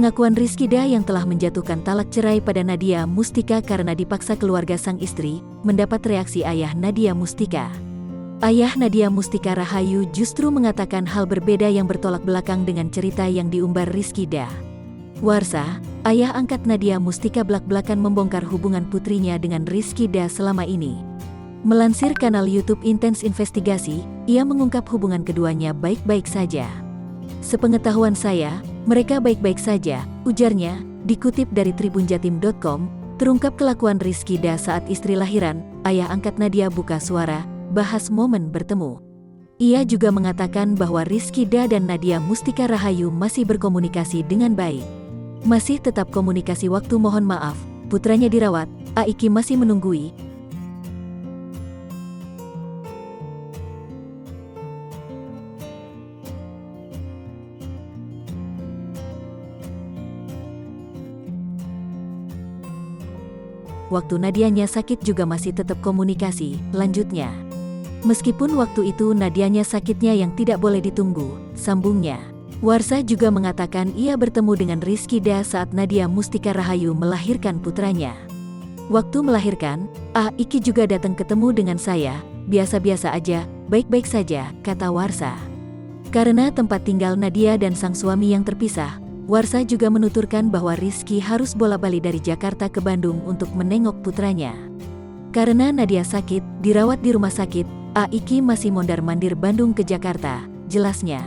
Pengakuan Rizkyda yang telah menjatuhkan talak cerai pada Nadia Mustika karena dipaksa keluarga sang istri, mendapat reaksi ayah Nadia Mustika. Ayah Nadia Mustika Rahayu justru mengatakan hal berbeda yang bertolak belakang dengan cerita yang diumbar Rizkyda. Warsa, ayah angkat Nadia Mustika belak-belakan membongkar hubungan putrinya dengan Rizkyda selama ini. Melansir kanal YouTube Intens Investigasi, ia mengungkap hubungan keduanya baik-baik saja. Sepengetahuan saya, mereka baik-baik saja, ujarnya, dikutip dari tribunjatim.com, terungkap kelakuan Rizkyda saat istri lahiran, ayah angkat Nadia buka suara, bahas momen bertemu. Ia juga mengatakan bahwa Rizkyda dan Nadia Mustika Rahayu masih berkomunikasi dengan baik. Masih tetap komunikasi waktu mohon maaf, putranya dirawat, Aiki masih menunggui. Waktu Nadianya sakit juga masih tetap komunikasi, lanjutnya. Meskipun waktu itu Nadianya sakitnya yang tidak boleh ditunggu, sambungnya. Warsa juga mengatakan ia bertemu dengan Rizkyda saat Nadia Mustika Rahayu melahirkan putranya. Waktu melahirkan, Aiki juga datang ketemu dengan saya, biasa-biasa aja, baik-baik saja, kata Warsa. Karena tempat tinggal Nadia dan sang suami yang terpisah, Warsa juga menuturkan bahwa Rizky harus bolak-balik dari Jakarta ke Bandung untuk menengok putranya. Karena Nadia sakit, dirawat di rumah sakit, Aiki masih mondar-mandir Bandung ke Jakarta, jelasnya.